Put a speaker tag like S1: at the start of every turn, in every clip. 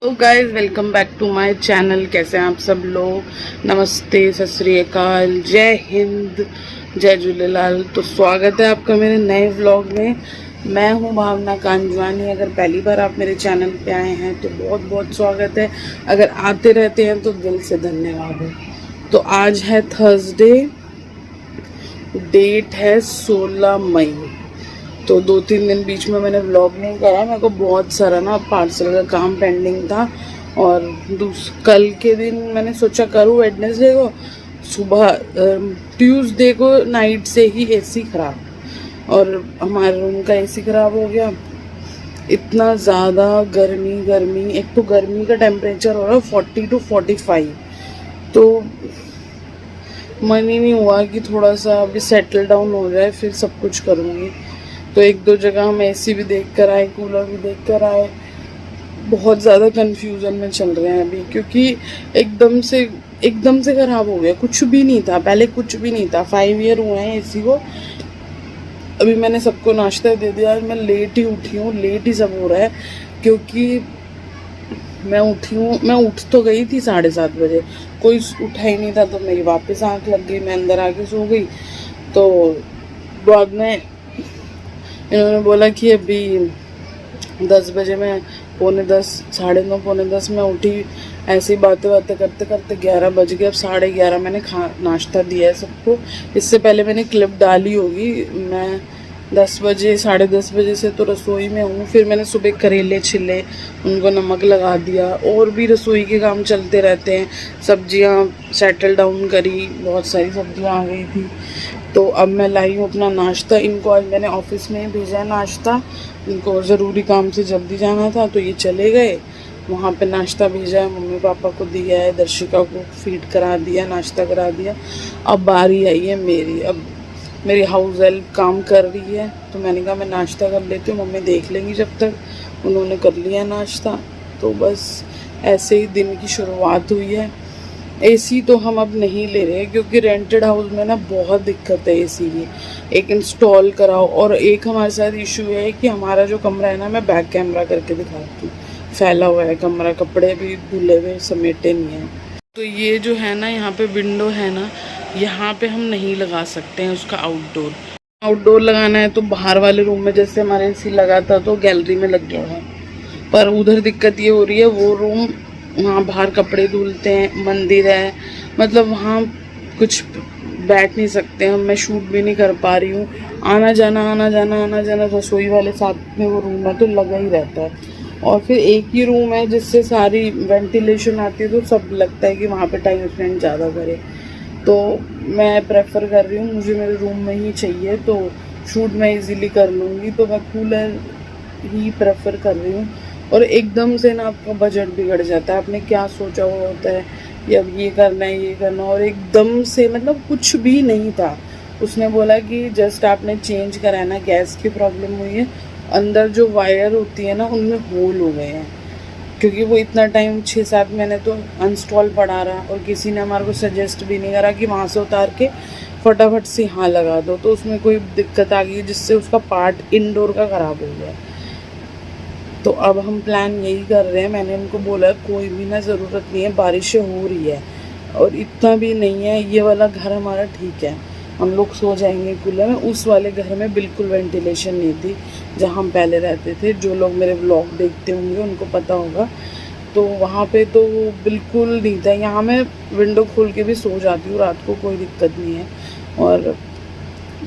S1: तो guys welcome back to my channel. कैसे हैं आप सब लोग। नमस्ते, सत श्री अकाल, जय हिंद, जय झूलेलाल। तो स्वागत है आपका मेरे नए व्लॉग में। मैं हूं भावना कांजवानी। अगर पहली बार आप मेरे चैनल पे आए हैं तो बहुत बहुत स्वागत है। अगर आते रहते हैं तो दिल से धन्यवाद है। तो आज है थर्सडे, डेट है 16 मई। तो 2-3 दिन बीच में मैंने व्लॉग नहीं करा। मेरे को बहुत सारा ना पार्सल का काम पेंडिंग था। और कल के दिन मैंने सोचा करूँ, वेडनेसडे को सुबह, ट्यूसडे को नाइट से ही एसी ख़राब, और हमारे रूम का एसी ख़राब हो गया। इतना ज़्यादा गर्मी, एक तो गर्मी का टेम्परेचर हो रहा है 40 to 45। तो मन ही नहीं हुआ कि थोड़ा सा अभी सेटल डाउन हो जाए फिर सब कुछ करूँगी। तो 1-2 जगह हम एसी भी देख कर आए, कूलर भी देख कर आए। बहुत ज़्यादा कन्फ्यूज़न में चल रहे हैं अभी, क्योंकि एकदम से ख़राब हो गया। कुछ भी नहीं था पहले, कुछ भी नहीं था। 5 ईयर हुए हैं एसी को। अभी मैंने सबको नाश्ता दे दिया। मैं लेट ही उठी हूँ, लेट ही सब हो रहा है, क्योंकि मैं उठ तो गई थी 7:30 बजे, कोई उठा ही नहीं था। तो मेरी वापस आँख लग गई, मैं अंदर आके सो गई। तो बाद में इन्होंने बोला कि अभी 10 बजे में, 9:45, 9:30, 9:45 में उठी। ऐसी बातें करते करते 11 बज गए। अब 11:30 मैंने नाश्ता दिया है सबको। इससे पहले मैंने क्लिप डाली होगी। मैं 10 बजे, 10:30 बजे से तो रसोई में हूँ। फिर मैंने सुबह करेले छिले, उनको नमक लगा दिया। और भी रसोई के काम चलते रहते हैं। सब्जियाँ सेटल डाउन करी, बहुत सारी सब्जियाँ आ गई थी। तो अब मैं लाई हूँ अपना नाश्ता। इनको आज मैंने ऑफिस में ही भेजा है नाश्ता। इनको ज़रूरी काम से जल्दी जाना था तो ये चले गए। वहाँ पे नाश्ता भेजा है, मम्मी पापा को दिया है, दर्शिका को फीड करा दिया, नाश्ता करा दिया। अब बारी आई है मेरी। अब मेरी हाउस हेल्प काम कर रही है, तो मैंने कहा मैं नाश्ता कर लेती हूँ, मम्मी देख लेंगी जब तक। उन्होंने कर लिया नाश्ता। तो बस ऐसे ही दिन की शुरुआत हुई है। एसी तो हम अब नहीं ले रहे, क्योंकि रेंटेड हाउस में ना बहुत दिक्कत है एसी की। एक इंस्टॉल कराओ, और एक हमारे साथ इशू है कि हमारा जो कमरा है ना, मैं बैक कैमरा करके दिखाती हूँ, फैला हुआ है कमरा, कपड़े भी धुले हुए समेटे नहीं हैं। तो ये जो है ना, यहाँ पे विंडो है ना, यहाँ पे हम नहीं लगा सकते हैं उसका आउटडोर लगाना है तो बाहर वाले रूम में, जैसे हमारे एसी लगा था तो गैलरी में लग गया है। पर उधर दिक्कत ये हो रही है, वो रूम, वहाँ बाहर कपड़े धुलते हैं, मंदिर है, मतलब वहाँ कुछ बैठ नहीं सकते हम। मैं शूट भी नहीं कर पा रही हूँ। आना जाना रसोई वाले साथ में वो रूम है तो लगा ही रहता है। और फिर एक ही रूम है जिससे सारी वेंटिलेशन आती है, तो सब लगता है कि वहाँ पे टाइम स्पेंड ज़्यादा करे। तो मैं प्रेफर कर रही हूँ, मुझे मेरे रूम में ही चाहिए, तो शूट मैं इजीली कर लूँगी। तो मैं कूलर ही प्रेफर कर रही हूँ। और एकदम से ना आपका बजट बिगड़ जाता है। आपने क्या सोचा हुआ होता है कि अब ये करना है, ये करना, और एकदम से, मतलब कुछ भी नहीं था। उसने बोला कि जस्ट आपने चेंज कराना, गैस की प्रॉब्लम हुई है, अंदर जो वायर होती है ना उनमें होल हो गए हैं। क्योंकि वो इतना टाइम 6-7 महीने तो अनस्टॉल पड़ा रहा, और किसी ने हमारे को सजेस्ट भी नहीं करा कि वहाँ से उतार के फटाफट से यहाँ लगा दो। तो उसमें कोई दिक्कत आ गई जिससे उसका पार्ट इंडोर का ख़राब हो गया। तो अब हम प्लान यही कर रहे हैं। मैंने उनको बोला कोई भी ना ज़रूरत नहीं है, बारिशें हो रही है और इतना भी नहीं है, ये वाला घर हमारा ठीक है, हम लोग सो जाएंगे कूलर में। उस वाले घर में बिल्कुल वेंटिलेशन नहीं थी जहाँ हम पहले रहते थे। जो लोग मेरे व्लॉग देखते होंगे उनको पता होगा। तो वहाँ पे तो बिल्कुल नहीं था। यहाँ मैं विंडो खोल के भी सो जाती हूँ रात को, कोई दिक्कत नहीं है। और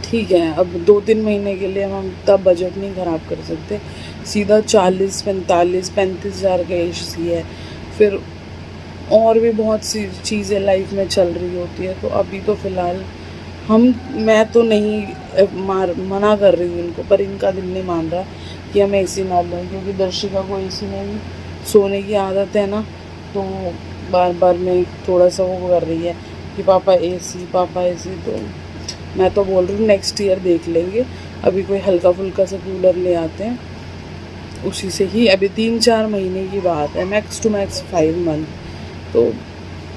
S1: ठीक है, अब 2-3 महीने के लिए हम इतना बजट नहीं ख़राब कर सकते। सीधा 40, 45, 35 हज़ार का एसी है। फिर और भी बहुत सी चीज़ें लाइफ में चल रही होती है। तो अभी तो फ़िलहाल मैं तो नहीं मना कर रही हूँ इनको, पर इनका दिल नहीं मान रहा कि हम एसी ना लें, क्योंकि दर्शिका को एसी में भी सोने की आदत है ना। तो बार बार में थोड़ा सा वो कर रही है कि पापा एसी, पापा एसी। तो मैं तो बोल रही हूँ नेक्स्ट ईयर देख लेंगे। अभी कोई हल्का फुल्का सा कूलर ले आते हैं, उसी से ही। अभी 3-4 महीने की बात है, मैक्स टू मैक्स 5 मंथ तो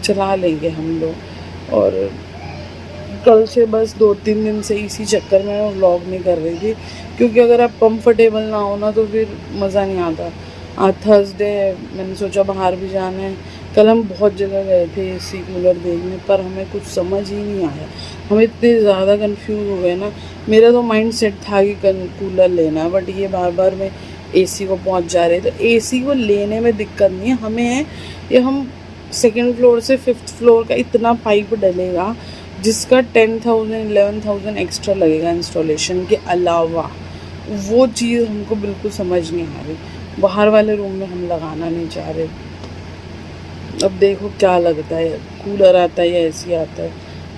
S1: चला लेंगे हम लोग। और कल से बस 2-3 दिन से इसी चक्कर में व्लॉग नहीं कर रही थी, क्योंकि अगर आप कंफर्टेबल ना हो ना तो फिर मज़ा नहीं आता। आज थर्सडे मैंने सोचा बाहर भी जाना है। कल हम बहुत जगह गए थे एसी कूलर देखने, पर हमें कुछ समझ ही नहीं आया। हम इतने ज़्यादा कंफ्यूज हो गए ना। मेरा तो माइंड सेट था कि कूलर लेना है, बट ये बार बार में एसी को पहुंच जा रहे। तो एसी को लेने में दिक्कत नहीं है, हमें है ये हम सेकेंड फ्लोर से 5th फ्लोर का इतना पाइप डलेगा जिसका 10,000 11,000 एक्स्ट्रा लगेगा इंस्टॉलेशन के अलावा। वो चीज़ हमको बिल्कुल समझ नहीं आ रही। बाहर वाले रूम में हम लगाना नहीं चाह रहे। अब देखो क्या लगता है, कूलर आता है या एसी आता है,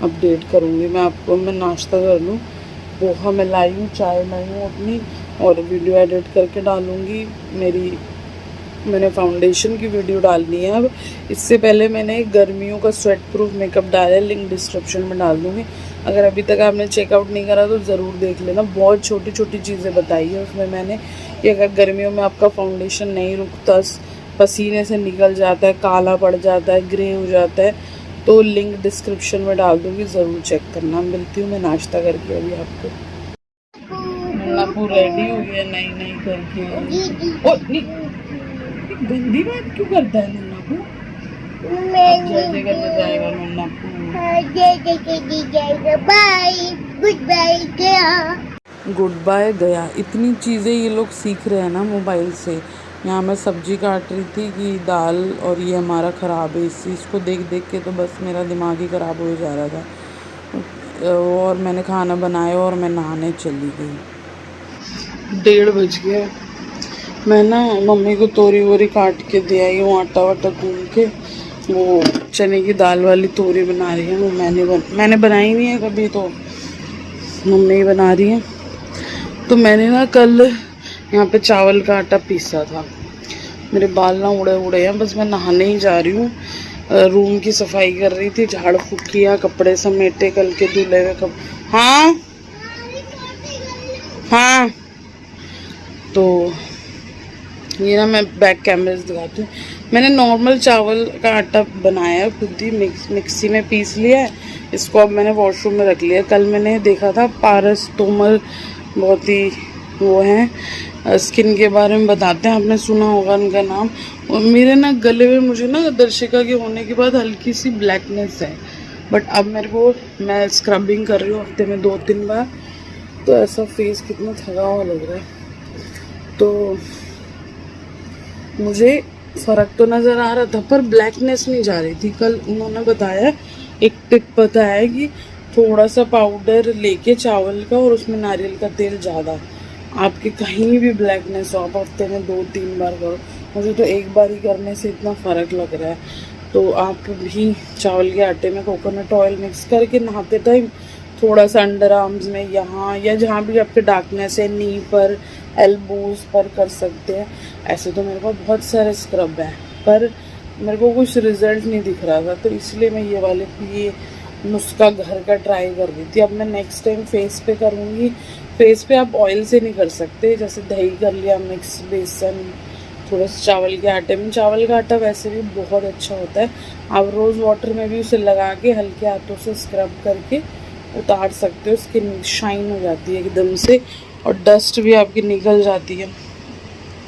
S1: अपडेट करूँगी मैं आपको। मैं नाश्ता कर लूँ, पोहा मैं लाई हूँ, चाय लाई हूँ अपनी, और वीडियो एडिट करके डालूँगी। मैंने फाउंडेशन की वीडियो डालनी है अब। इससे पहले मैंने गर्मियों का स्वेट प्रूफ मेकअप डाला है, लिंक डिस्क्रिप्शन में डाल दूँगी। अगर अभी तक आपने चेकआउट नहीं करा तो ज़रूर देख लेना। बहुत छोटी छोटी चीज़ें बताई है उसमें मैंने, कि अगर गर्मियों में आपका फाउंडेशन नहीं रुकता, पसीने से निकल जाता है, काला पड़ जाता है, ग्रे हो जाता है, तो लिंक डिस्क्रिप्शन में डाल दूँगी, ज़रूर चेक करना। मिलती हूँ मैं नाश्ता करके अभी आपको। नन्नू रेडी हो गया नहीं नहीं करके। ओ गंदी बात क्यों करता है नन्ना को? जय करने जाएगा नन्ना को। बाय, गुड बाय गया। गुड बाय गया। इतनी चीज़ें ये लोग सीख रहे हैं ना मोबाइल से। यहाँ मैं सब्जी काट रही थी कि दाल, और ये हमारा ख़राब है, इस चीज़ को देख देख के तो बस मेरा दिमाग ही ख़राब हो जा रहा था। और मैंने खाना बनाया और मैं नहाने चली गई। 1:30 बज गया। मैं ना मम्मी को तोरी वोरी काट के दे आई हूँ, आटा वाटा गूंद के। वो चने की दाल वाली तोरी बना रही है वो। मैंने बनाई नहीं है कभी, तो मम्मी ही बना रही है। तो मैंने ना कल यहाँ पे चावल का आटा पीसा था। मेरे बाल ना उड़े उड़े हैं, बस मैं नहाने ही जा रही हूँ। रूम की सफाई कर रही थी, झाड़ फूक किया, कपड़े समेटे कल के धुले हुए कपड़े। हाँ हाँ, तो ये ना मैं बैक कैमरे से दिखाती हूँ। मैंने नॉर्मल चावल का आटा बनाया है, खुद ही मिक्सी में पीस लिया है। इसको अब मैंने वॉशरूम में रख लिया। कल मैंने देखा था पारस तोमर, बहुत ही वो हैं, स्किन के बारे में बताते हैं, आपने सुना होगा उनका नाम। और मेरे ना गले में मुझे ना दर्शिका के होने के बाद हल्की सी ब्लैकनेस है, बट अब मेरे को, मैं स्क्रबिंग कर रही हूँ हफ्ते में 2-3 बार, तो ऐसा फेस कितना थका हुआ लग रहा है। तो मुझे फ़र्क तो नज़र आ रहा था, पर ब्लैकनेस नहीं जा रही थी। कल उन्होंने बताया, एक टिप बताया कि थोड़ा सा पाउडर लेके चावल का, और उसमें नारियल का तेल ज़्यादा, आपके कहीं भी ब्लैकनेस हो, आप हफ्ते में 2-3 बार करो। मुझे तो एक बार ही करने से इतना फ़र्क लग रहा है। तो आप भी चावल के आटे में कोकोनट ऑयल मिक्स करके नहाते टाइम थोड़ा सा अंडर आर्म्स में, यहाँ या जहाँ भी आपके डार्कनेस है, नी पर, एल्बोज पर कर सकते हैं। ऐसे तो मेरे पास बहुत सारे स्क्रब हैं, पर मेरे को कुछ रिजल्ट नहीं दिख रहा था, तो इसलिए मैं ये नुस्खा घर का ट्राई कर रही थी। अब मैं नेक्स्ट टाइम फेस पे करूँगी। फेस पे आप ऑयल से नहीं कर सकते, जैसे दही कर लिया मिक्स, बेसन, थोड़ा सा चावल के आटे में। चावल का आटा वैसे भी बहुत अच्छा होता है, आप रोज़ वाटर में भी उसे लगा के हल्के हाथों से स्क्रब करके उतार सकते हो। स्किन शाइन हो जाती है एकदम से, और डस्ट भी आपकी निकल जाती है।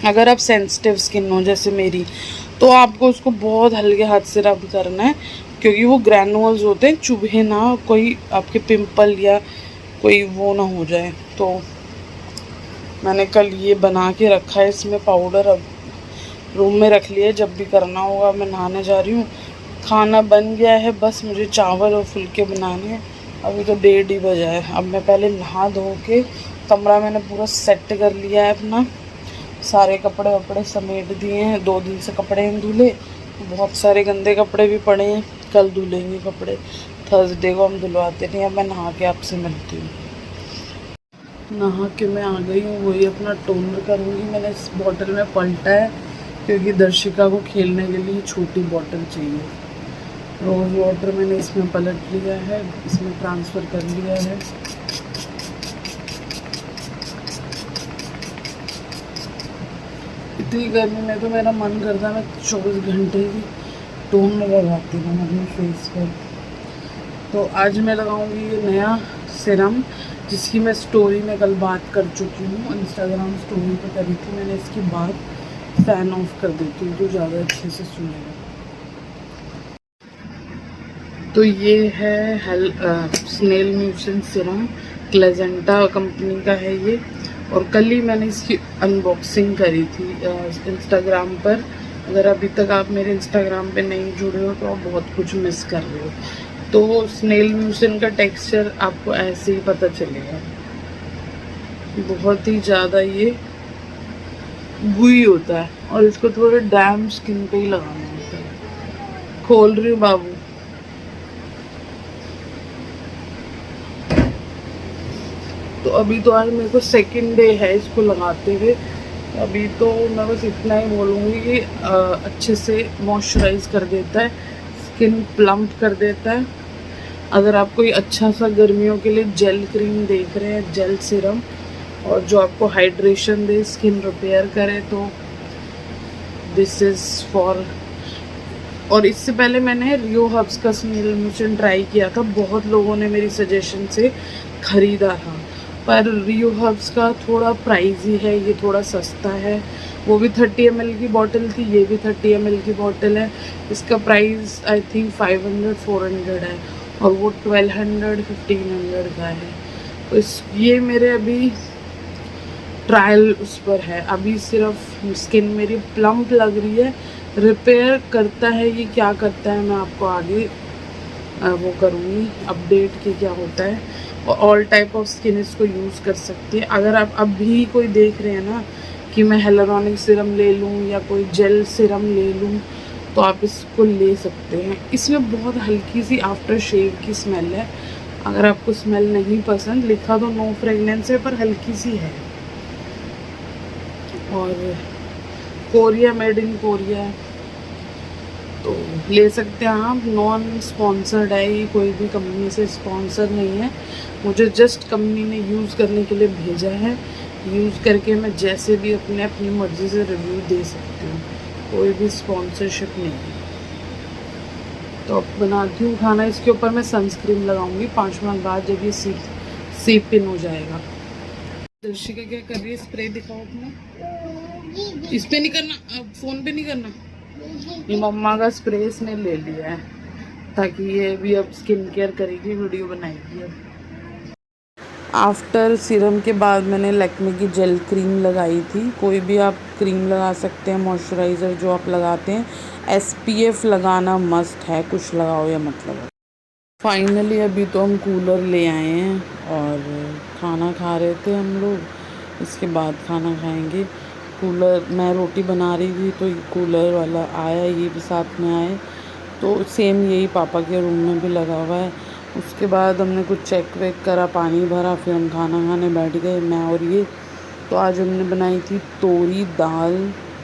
S1: अगर आप सेंसिटिव स्किन हो जैसे मेरी, तो आपको उसको बहुत हल्के हाथ से रब करना है, क्योंकि वो ग्रैनुअल्स होते हैं, चुभे ना, कोई आपके पिंपल या कोई वो ना हो जाए। तो मैंने कल ये बना के रखा है, इसमें पाउडर अब रूम में रख लिया। जब भी करना होगा, मैं नहाने जा रही हूँ। खाना बन गया है, बस मुझे चावल और फुलके बनाने हैं। अभी तो 1:30 बजा है। अब मैं पहले नहा धो के, कमरा मैंने पूरा सेट कर लिया है अपना, सारे कपड़े वपड़े समेट दिए हैं। 2 दिन से कपड़े नहीं धुले, बहुत सारे गंदे कपड़े भी पड़े हैं, कल धुलेंगे कपड़े। थर्सडे को हम धुलवाते नहीं। अब मैं नहा के आपसे मिलती हूँ। नहा के मैं आ गई हूँ, वही अपना टोनर करूँगी। मैंने इस बॉटल में पलटा है, क्योंकि दर्शिका को खेलने के लिए छोटी बॉटल चाहिए। रोज़ वाटर मैंने इसमें पलट लिया है, इसमें ट्रांसफ़र कर लिया है। इतनी गर्मी में तो मेरा मन करता है मैं 24 घंटे ही टोनर लगाती हूँ अपने फेस पर। तो आज मैं लगाऊंगी ये नया सीरम, जिसकी मैं स्टोरी में कल बात कर चुकी हूँ, इंस्टाग्राम स्टोरी पे करी थी मैंने इसकी बात। फैन ऑफ कर देती हूँ तो ज़्यादा अच्छे से सुनेगा। तो ये है स्नेल म्यूसिन सीरम, क्लेजेंटा कंपनी का है ये। और कल ही मैंने इसकी अनबॉक्सिंग करी थी इंस्टाग्राम पर। अगर अभी तक आप मेरे इंस्टाग्राम पे नहीं जुड़े हो तो आप बहुत कुछ मिस कर रहे हो। तो स्नेल म्यूसिन का टेक्सचर आपको ऐसे ही पता चलेगा, बहुत ही ज़्यादा ये गुई होता है और इसको थोड़ा डैम स्किन पे ही लगाना होता है। खोल रही हूँ बाबू। तो अभी तो आज मेरे को सेकंड डे है इसको लगाते हुए। अभी तो मैं बस इतना ही बोलूँगी कि अच्छे से मॉइस्चराइज कर देता है, स्किन प्लम्प कर देता है। अगर आप कोई अच्छा सा गर्मियों के लिए जेल क्रीम देख रहे हैं, जेल सीरम, और जो आपको हाइड्रेशन दे, स्किन रिपेयर करे, तो दिस इज़ फॉर। और इससे पहले मैंने रियो हर्ब्स का स्नेल म्यूसिन ट्राई किया था, बहुत लोगों ने मेरी सजेशन से ख़रीदा था। पर रियो हर्ब्स का थोड़ा प्राइजी है, ये थोड़ा सस्ता है। वो भी 30 ml की बॉटल थी, ये भी 30 ml की बॉटल है। इसका प्राइस आई थिंक 500-400 है और वो 1200-1500 का है। तो ये मेरे अभी ट्रायल उस पर है। अभी सिर्फ स्किन मेरी प्लम्प लग रही है, रिपेयर करता है ये, क्या करता है मैं आपको आगे वो करूँगी अपडेट कि क्या होता है। और ऑल टाइप ऑफ स्किन इसको यूज़ कर सकती है। अगर आप अभी कोई देख रहे हैं ना कि मैं हेलुरोनिक सीरम ले लूँ या कोई जेल सीरम ले लूँ, तो आप इसको ले सकते हैं। इसमें बहुत हल्की सी आफ्टर शेव की स्मेल है। अगर आपको स्मेल नहीं पसंद, लिखा तो नो फ्रेगनेंस है पर हल्की सी है। और कोरिया, मेड इन कोरिया, तो ले सकते हैं आप। नॉन स्पॉन्सर्ड है ये, कोई भी कंपनी से स्पॉन्सर नहीं है। मुझे जस्ट कंपनी ने यूज़ करने के लिए भेजा है, यूज़ करके मैं जैसे भी अपनी मर्ज़ी से रिव्यू दे सकती हूँ, कोई भी स्पॉन्सरशिप नहीं है। तो अब बनाती हूँ खाना। इसके ऊपर मैं सनस्क्रीन लगाऊंगी 5 मिनट बाद, जब ये सीप इन हो जाएगा। दर्शिका क्या कर रही है? स्प्रे दिखाओ अपना। इस पे नहीं करना, अब फ़ोन पे नहीं करना। ये मम्मा का स्प्रे इसने ले लिया है ताकि ये भी अब स्किन केयर करेगी, वीडियो बनाएगी। अब आफ्टर सीरम के बाद मैंने लैक्मे की जेल क्रीम लगाई थी। कोई भी आप क्रीम लगा सकते हैं, मॉइस्चराइज़र जो आप लगाते हैं। SPF लगाना मस्ट है, कुछ लगाओ या मतलब। फाइनली अभी तो हम कूलर ले आए हैं और खाना खा रहे थे हम लोग। इसके बाद खाना खाएंगे। कूलर, मैं रोटी बना रही थी तो कूलर वाला आया, ये भी साथ में आए, तो सेम यही पापा के रूम में भी लगा हुआ है। उसके बाद हमने कुछ चेक वेक करा, पानी भरा, फिर हम खाना खाने बैठ गए, मैं और ये। तो आज हमने बनाई थी तोरी दाल,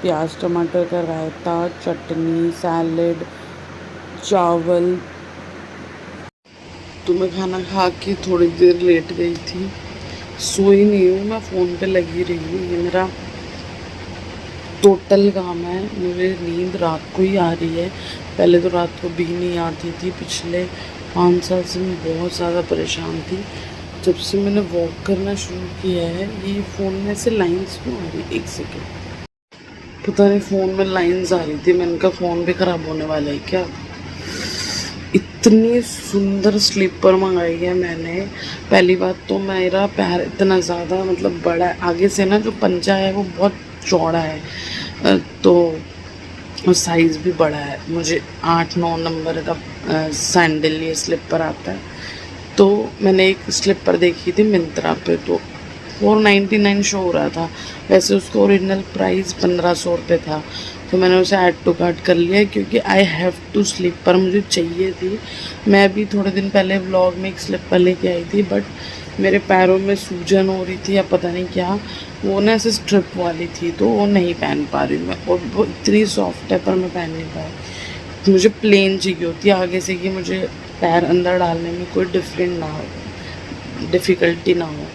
S1: प्याज टमाटर का रायता, चटनी, सैलेड, चावल। तो मैं खाना खा के थोड़ी देर लेट गई थी, सोई नहीं हूँ, मैं फ़ोन पे लगी रही हूँ। ये मेरा टोटल काम है। मुझे नींद रात को ही आ रही है, पहले तो रात को भी नहीं आती थी। पिछले 5 साल से मैं बहुत ज़्यादा परेशान थी। जब से मैंने वॉक करना शुरू किया है, ये फ़ोन में से लाइंस क्यों आ रही? 1 सेकेंड, पता नहीं फ़ोन में लाइंस आ रही थी। मैंने कहा फ़ोन भी ख़राब होने वाला है क्या। इतनी सुंदर स्लीपर मंगाई है मैंने। पहली बात तो मेरा पैर इतना ज़्यादा मतलब बड़ा है, आगे से ना जो पंजा है वो बहुत चौड़ा है, तो साइज़ भी बड़ा है। मुझे 8-9 नंबर का सैंडल ये स्लीपर आता है। तो मैंने एक स्लीपर देखी थी मिंत्रा पे, तो 499 शो हो रहा था। वैसे उसका ओरिजिनल प्राइस 1500 रुपये था, तो मैंने उसे ऐड टू कार्ट कर लिया क्योंकि आई हैव टू स्लीपर मुझे चाहिए थी। मैं भी थोड़े दिन पहले व्लॉग में एक स्लीपर लेके आई थी, बट मेरे पैरों में सूजन हो रही थी या पता नहीं क्या, वो ना ऐसे स्ट्रिप वाली थी, तो वो नहीं पहन पा रही मैं। और वो इतनी सॉफ्ट है पर मैं पहन नहीं पाई। मुझे प्लेन चाहिए होती है आगे से, कि मुझे पैर अंदर डालने में कोई डिफ़िकल्टी ना हो।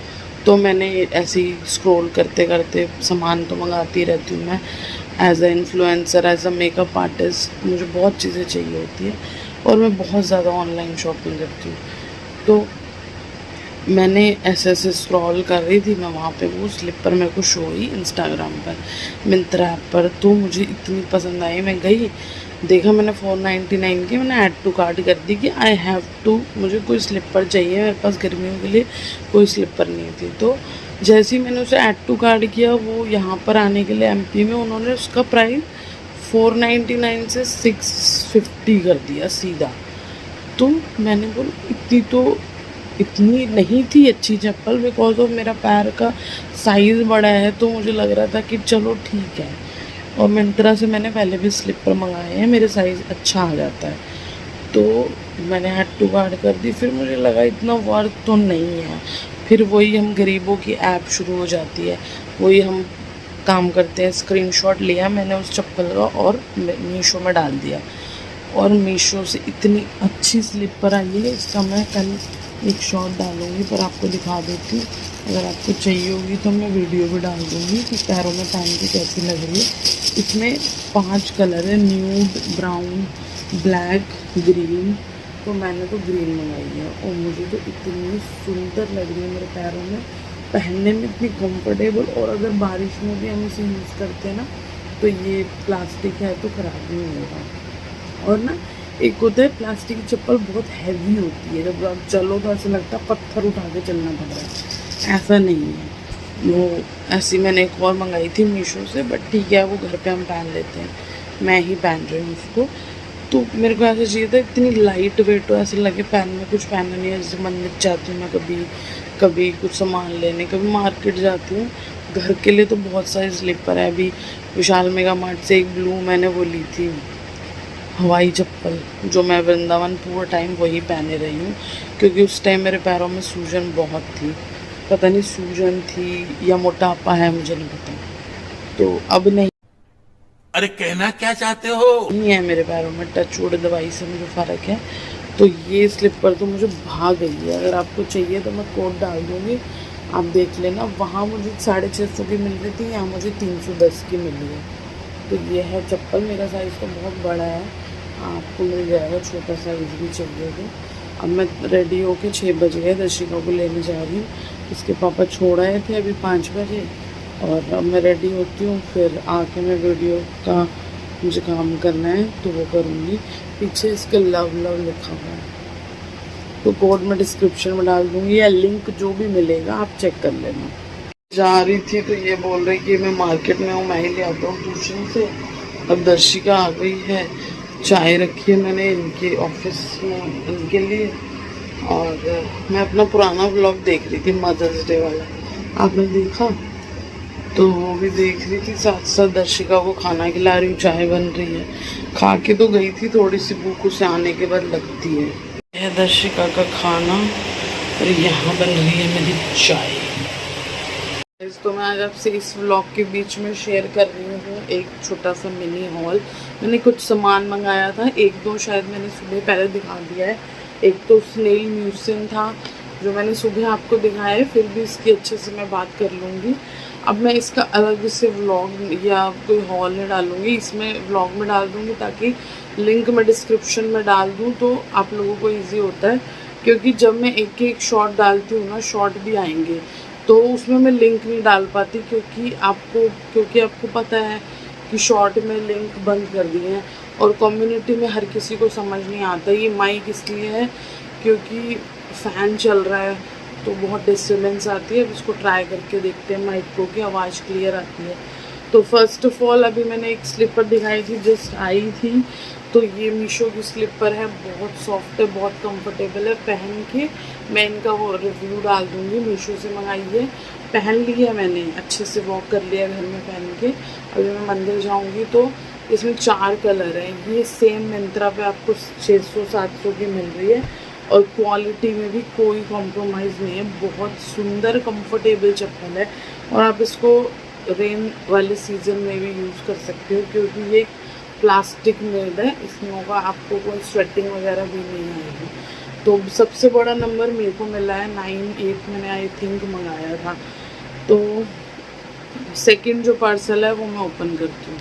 S1: तो मैंने ऐसे ही स्क्रॉल करते करते सामान तो मंगाती रहती हूँ मैं। As a influencer, as a makeup artist मुझे बहुत चीज़ें चाहिए होती है और मैं बहुत ज़्यादा ऑनलाइन शॉपिंग करती हूँ। तो मैंने ऐसे स्क्रॉल कर रही थी मैं वहाँ पे, वो स्लीपर मेरे को शो हुई इंस्टाग्राम पर, मिंत्रा ऐप पर, तो मुझे इतनी पसंद आई। मैं गई, देखा मैंने 499 की, मैंने ऐड टू कार्ट कर दी कि आई हैव टू, मुझे कोई स्लीपर चाहिए, मेरे पास गर्मियों के लिए कोई स्लीपर नहीं थी। तो जैसे ही मैंने उसे ऐड टू कार्ट किया, वो यहाँ पर आने के लिए एमपी में उन्होंने उसका प्राइस 499 से 650 कर दिया सीधा। तो मैंने बोला इतनी नहीं थी अच्छी चप्पल, बिकॉज ऑफ मेरा पैर का साइज़ बड़ा है, तो मुझे लग रहा था कि चलो ठीक है। और मिंत्रा से मैंने पहले भी स्लीपर मंगाए हैं, मेरे साइज़ अच्छा आ जाता है, तो मैंने ऐड टू कार्ट कर दी। फिर मुझे लगा इतना वर्थ तो नहीं है, फिर वही हम गरीबों की ऐप शुरू हो जाती है, वही हम काम करते हैं। स्क्रीनशॉट लिया मैंने उस चप्पल का और मीशो में डाल दिया, और मीशो से इतनी अच्छी स्लीपर आई है। इसका मैं कल एक शॉट डालूंगी पर आपको दिखा देती हूँ, अगर आपको चाहिए होगी तो मैं वीडियो भी डाल दूँगी कि पैरों में पहन के कैसी लग रही है। इसमें 5 कलर है, न्यूड, ब्राउन, ब्लैक, ग्रीन, तो मैंने तो ग्रीन मंगाई है, और मुझे तो इतनी सुंदर लग रही है मेरे पैरों में, पहनने में इतनी कंफर्टेबल। और अगर बारिश में भी हम इसे यूज़ करते हैं ना, तो ये प्लास्टिक है तो ख़राब नहीं होगा। और ना एक होता है प्लास्टिक की चप्पल बहुत हैवी होती है, जब आप चलो तो ऐसा लगता है पत्थर उठा के चलना पड़ रहा है, ऐसा नहीं है। वो ऐसी मैंने एक और मंगाई थी मीशो से, बट ठीक है वो घर पे हम पहन लेते हैं, मैं ही पहन रही हूँ उसको। तो मेरे को ऐसा चाहिए था इतनी लाइट वेट हो, ऐसे लगे पैन में कुछ पहना नहीं है। जैसे मंदिर जाती हूँ मैं कभी कभी कुछ सामान लेने, कभी मार्केट जाती हूँ, घर के लिए तो बहुत सारे स्लीपर है। अभी विशाल मेगा मार्ट से एक ब्लू मैंने वो ली थी हवाई चप्पल, जो मैं वृंदावन पूरा टाइम वही पहने रही हूँ, क्योंकि उस टाइम मेरे पैरों में सूजन बहुत थी, पता नहीं सूजन थी या मोटापा है मुझे नहीं पता, तो अब नहीं।
S2: अरे कहना क्या चाहते हो?
S1: नहीं है मेरे पैरों में, टच वुड दवाई से मुझे फ़र्क है। तो ये स्लीपर तो मुझे भाग गई है, अगर आपको चाहिए तो मैं कोड डाल दूँगी, आप देख लेना। वहाँ मुझे 650 की मिल रही थी, यहाँ मुझे 310 की मिली है। तो ये है चप्पल, मेरा साइज़ तो बहुत बड़ा है, आपको मिल जाएगा छोटा साइज़ भी चाहिए तो। अब मैं रेडी होके 6 बज गए, दर्शिका को लेने जा रही हूँ, इसके पापा छोड़ आए थे अभी 5 बजे, और अब मैं रेडी होती हूँ, फिर आके मैं वीडियो का मुझे काम करना है तो वो करूँगी। पीछे इसके लव लव लिखा हुआ है, तो कोड मैं डिस्क्रिप्शन में डाल दूँगी, या लिंक जो भी मिलेगा आप चेक कर लेना। जा रही थी तो ये बोल रही कि मैं मार्केट में हूँ, मैं ही ले आता हूँ ट्यूशन से। अब दर्शिका आ गई है, चाय रखी है मैंने इनके ऑफिस में इनके लिए, और मैं अपना पुराना व्लॉग देख रही थी मदर्स डे वाला, आपने देखा? तो वो भी देख रही थी, साथ साथ दर्शिका को खाना खिला रही हूँ, चाय बन रही है। खा के तो गई थी, थोड़ी सी भूख उसे आने के बाद लगती है। यह दर्शिका का खाना, और यहाँ बन रही है मेरी चाय। तो मैं आज आपसे इस व्लॉग के बीच में शेयर कर रही हूँ एक छोटा सा मिनी हॉल। मैंने कुछ सामान मंगाया था, एक दो शायद मैंने सुबह पहले दिखा दिया है। एक तो स्नेल म्यूसिन था जो मैंने सुबह आपको दिखाया है, फिर भी इसकी अच्छे से मैं बात कर लूँगी। अब मैं इसका अलग से व्लॉग या कोई हॉल नहीं डालूँगी, इसमें व्लॉग में डाल दूँगी, ताकि लिंक मैं डिस्क्रिप्शन में डाल दूँ तो आप लोगों को ईजी होता है। क्योंकि जब मैं एक एक शॉर्ट डालती हूँ ना, शॉर्ट भी आएंगे, तो उसमें मैं लिंक नहीं डाल पाती, क्योंकि आपको पता है कि शॉर्ट में लिंक बंद कर दिए हैं, और कम्युनिटी में हर किसी को समझ नहीं आता ये माइक इसलिए है क्योंकि फ़ैन चल रहा है तो बहुत डिस्टर्बेंस आती है। अब इसको ट्राई करके देखते हैं माइक को कि आवाज़ क्लियर आती है। तो फर्स्ट ऑफ ऑल अभी मैंने एक स्लीपर दिखाई थी, जस्ट आई थी, तो ये मीशो की स्लीपर है, बहुत सॉफ्ट है, बहुत कंफर्टेबल है। पहन के मैं इनका वो रिव्यू डाल दूँगी, मीशो से मंगाई है, पहन ली है मैंने, अच्छे से वॉक कर लिया घर में पहन के। अभी मैं मंदिर जाऊँगी तो इसमें 4 कलर हैं, ये सेम मिंत्रा पे आपको 600-700 की मिल रही है, और क्वालिटी में भी कोई कॉम्प्रोमाइज़ नहीं है। बहुत सुंदर कंफर्टेबल चप्पल है, और आप इसको रेन वाले सीज़न में भी यूज़ कर सकते हो, क्योंकि ये प्लास्टिक मेड है, इसमें होगा आपको कोई स्वेटिंग वगैरह भी नहीं आएगी। तो सबसे बड़ा नंबर मेरे को मिला है 98, मैंने आई थिंक मंगाया था। तो सेकंड जो पार्सल है वो मैं ओपन करती हूँ।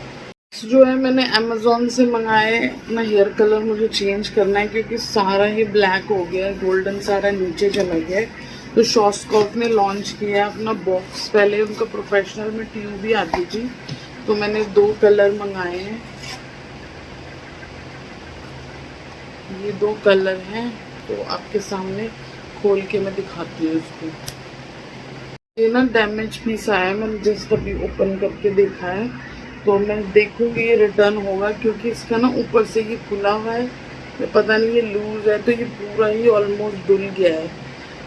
S1: जो है मैंने अमेज़ोन से मंगाए, अपना हेयर कलर मुझे चेंज करना है, क्योंकि सारा ही ब्लैक हो गया है, गोल्डन सारा नीचे चला गया है, तो शॉस्कॉफ ने लॉन्च किया अपना बॉक्स। पहले उनका प्रोफेशनल में ट्यूब भी आती थी, तो मैंने 2 कलर मंगाए हैं। ये 2 कलर हैं, तो आपके सामने खोल के मैं दिखाती हूँ इसको। ये ना डैमेज पीस आया है, मैंने जस्ट अभी ओपन करके देखा है, तो मैं देखूंगी ये रिटर्न होगा, क्योंकि इसका ना ऊपर से ये खुला हुआ है, तो पता नहीं ये लूज है, तो ये पूरा ही ऑलमोस्ट धुल गया है।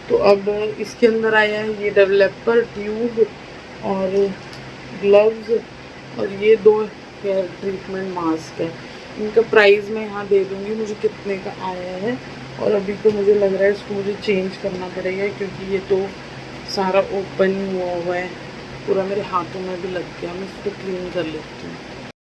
S1: तो अब इसके अंदर आया है ये डेवलपर ट्यूब और ग्लव्स, और ये 2 हेयर ट्रीटमेंट मास्क है। इनका प्राइस मैं यहाँ दे दूँगी मुझे कितने का आया है। और अभी तो मुझे लग रहा है इसको मुझे चेंज करना पड़ेगा, क्योंकि ये तो सारा ओपन हुआ है, पूरा मेरे हाथों में भी लग गया। मैं इसको क्लीन कर लेती हूँ।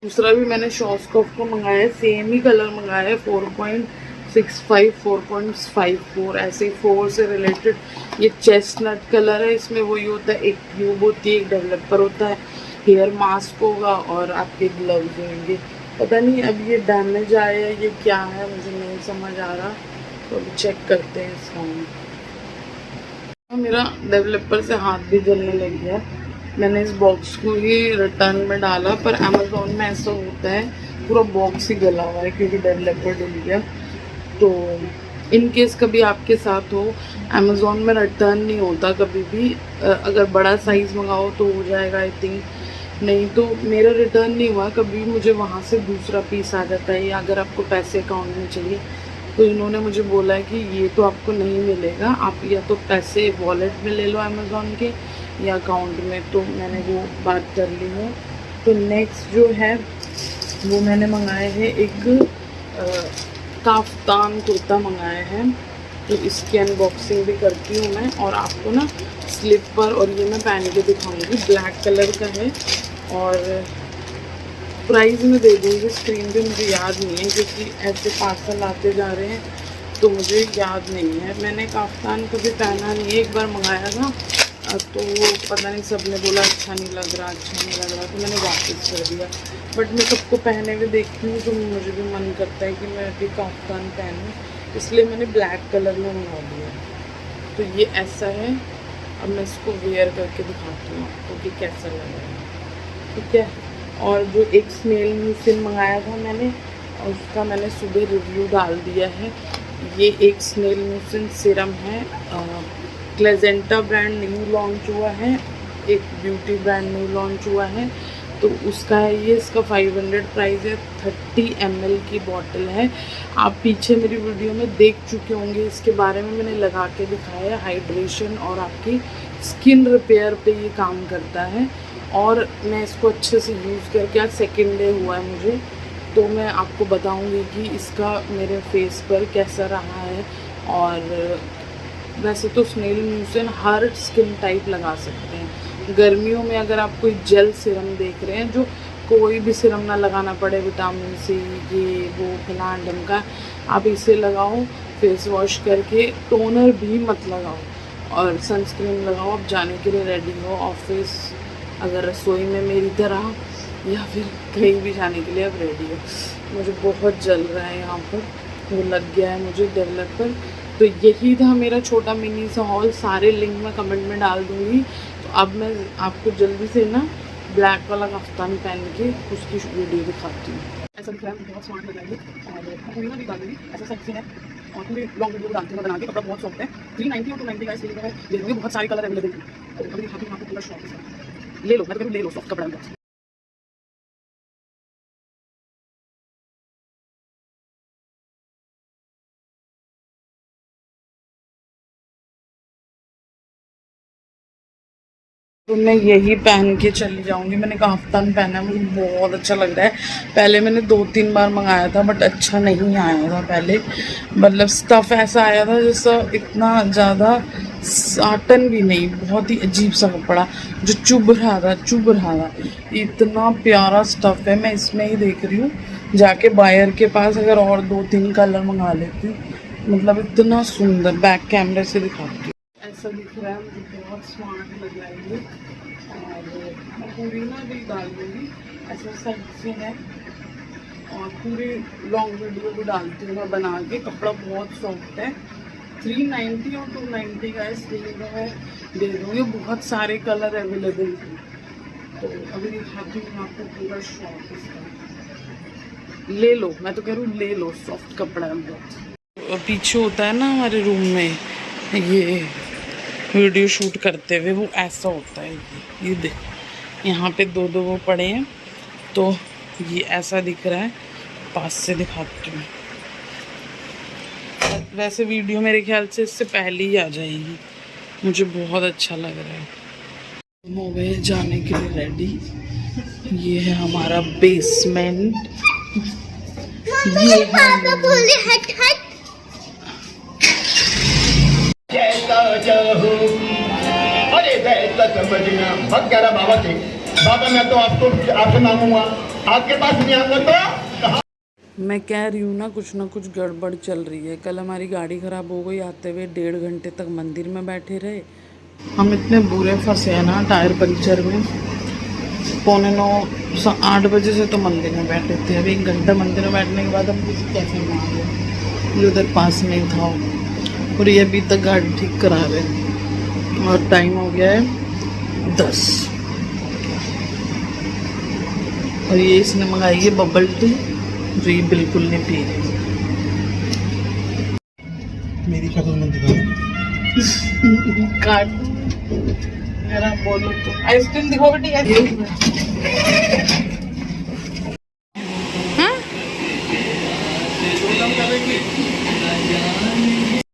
S1: दूसरा भी मैंने शॉस्कॉफ को मंगाया है, सेम ही कलर मंगाया है, 4.65 4.54 ऐसे 4 से रिलेटेड। ये चेस्टनट कलर है, इसमें वही होता है, एक ट्यूब होती है, एक डेवलपर होता है, हेयर मास्क होगा और आपके ग्लव्स होंगे। पता नहीं अब ये डैमेज आया है, ये क्या है मुझे नहीं समझ आ रहा, तो अभी चेक करते हैं इसका। मेरा डेवलपर से हाथ भी जलने लग गया। मैंने इस बॉक्स को ही रिटर्न में डाला, पर अमेज़ोन में ऐसा होता है पूरा बॉक्स ही गला हुआ है, क्योंकि डेवलपर डल गया। तो इन केस कभी आपके साथ हो, अमेज़ोन में रिटर्न नहीं होता कभी भी। अगर बड़ा साइज़ मंगाओ तो हो जाएगा आई थिंक, नहीं तो मेरा रिटर्न नहीं हुआ कभी। मुझे वहाँ से दूसरा पीस आ जाता है, या अगर आपको पैसे अकाउंट में चाहिए तो इन्होंने मुझे बोला है कि ये तो आपको नहीं मिलेगा, आप या तो पैसे वॉलेट में ले लो अमेज़ोन के या अकाउंट में। तो मैंने वो बात कर ली है। तो नेक्स्ट जो है वो मैंने मंगाए हैं एक काफ्तान कुर्ता मंगाया है, तो इसकी अनबॉक्सिंग भी करती हूँ मैं, और आपको ना स्लीपर और ये मैं पहन के दिखाऊंगी। ब्लैक कलर का है, और प्राइस में दे दूँगी, स्क्रीन पे मुझे याद नहीं है, क्योंकि ऐसे पार्सल आते जा रहे हैं तो मुझे याद नहीं है। मैंने काफ्तान कभी पहना नहीं है, एक बार मंगाया था, तो वो पता नहीं सबने बोला अच्छा नहीं लग रहा, तो मैंने वापस कर दिया। बट मैं सबको पहने हुए देखती हूँ तो मुझे भी मन करता है कि मैं भी काफ्तान पहनूँ, इसलिए मैंने ब्लैक कलर में मंगा दिया। तो ये ऐसा है, अब मैं इसको वेयर करके दिखाती हूँ आपको कि कैसा लग रहा है, ठीक है। और जो एक स्नेल म्यूसिन मंगाया था मैंने, उसका मैंने सुबह रिव्यू डाल दिया है। ये एक स्नेल म्यूसिन सिरम है, क्लेजेंटा ब्रांड न्यू लॉन्च हुआ है, एक ब्यूटी ब्रांड न्यू लॉन्च हुआ है, तो उसका है ये। इसका 500 प्राइस है, 30 ml की बॉटल है। आप पीछे मेरी वीडियो में देख चुके होंगे, इसके बारे में मैंने लगा के दिखाया है। हाइड्रेशन और आपकी स्किन रिपेयर पे ये काम करता है, और मैं इसको अच्छे से यूज़ करके आज 2nd डे हुआ है मुझे, तो मैं आपको बताऊंगी कि इसका मेरे फेस पर कैसा रहा है। और वैसे तो स्नेल म्यूसिन हर स्किन टाइप लगा सकते हैं। गर्मियों में अगर आप कोई जेल सिरम देख रहे हैं, जो कोई भी सिरम ना लगाना पड़े, विटामिन सी ये वो फलान ढमका, आप इसे लगाओ फेस वॉश करके, टोनर भी मत लगाओ, और सनस्क्रीन लगाओ। आप जाने के लिए रेडी हो ऑफिस, अगर रसोई में मेरी तरह, या फिर कहीं भी जाने के लिए अब रेडी हो। मुझे बहुत जल रहा है यहाँ पर, वो लग गया है मुझे डेवलपर। तो यही था मेरा छोटा मिनी सा हॉल, सारे लिंक मैं कमेंट में डाल दूँगी। तो अब मैं आपको जल्दी से ना ब्लैक वाला कफ्तान पहन के उसकी वीडियो दिखाती हूँ। ऐसा दिख रहा है, बहुत स्मार्ट लग रहा है, और पूरी ना भी डाल दूँगी, ऐसा सेक्सी है, और पूरी लॉन्ग वीडियो डालती हूँ बना के। कपड़ा बहुत सॉफ्ट है, 390 और 290 का इसलिए है, ले लूँगी। बहुत सारे कलर अवेलेबल हैं, तो अभी दिखाती हूँ आपको पूरा शॉप है। ले लो, मैं तो ले लो सॉफ्ट कपड़ा में। तो मैं यही पहन के चली जाऊंगी। मैंने काफ्तान पहना है, मुझे बहुत अच्छा लग रहा है। पहले मैंने 2-3 बार मंगाया था, बट अच्छा नहीं आया था पहले, मतलब स्टफ़ ऐसा आया था जैसा इतना ज़्यादा साटन भी नहीं, बहुत ही अजीब सा कपड़ा जो चुभ रहा था। इतना प्यारा स्टफ़ है, मैं इसमें ही देख रही हूँ जाके बायर के पास, अगर और 2-3 कलर मंगा लेती हूँ। मतलब इतना सुंदर, बैक कैमरे से दिखाती हूँ, ऐसा दिख रहा है, मुझे बहुत स्मार्ट लग रहा है ये। और मैं पूरी ना भी डाल दूँगी, ऐसा सेक्सी है, और पूरी लॉन्ग वीडियो भी डालती हूँ मैं बना के। कपड़ा बहुत सॉफ्ट है, 390 और 290 का इसलिए मैं दे दूँगी। बहुत सारे कलर अवेलेबल थे, तो अभी दिखाती हूँ आपको पूरा शॉप इसका। ले लो, मैं तो कह रही हूँ ले लो, सॉफ्ट कपड़ा है बहुत। पीछे होता है ना हमारे रूम में ये वीडियो शूट करते हुए, वो ऐसा होता है। ये देख यहाँ पे दो दो वो पड़े हैं, तो ये ऐसा दिख रहा है। पास से दिखाती हूँ। वैसे वीडियो मेरे ख्याल से इससे पहले ही आ जाएगी। मुझे बहुत अच्छा लग रहा है। हम हो गए जाने के लिए रेडी। ये है हमारा बेसमेंट। ये है
S3: अरे समझना मत कह रहा बाबा से। बाबा मैं तो आपसे मांगूंगा, आपके पास नहीं आऊंगा तो।
S1: मैं कह रही हूँ ना कुछ गड़बड़ चल रही है। कल हमारी गाड़ी ख़राब हो गई, आते हुए 1.5 घंटे तक मंदिर में बैठे रहे। हम इतने बुरे फंसे हैं ना टायर पंक्चर में। 9:45 8 बजे से तो मंदिर में बैठे थे। अभी 1 घंटा मंदिर में बैठने के बाद हम किसी कैफे में आ गए, ये उधर पास में ही था, और ये अभी तक गाड़ी ठीक करा रहे हैं। और टाइम हो गया है 10। और ये इसने मंगाई है बबल टी, जो ये बिल्कुल नहीं पी रही।
S3: मेरी शक्ल में
S1: काट मेरा बोलो तो आइसक्रीम दिखाओ बेटी।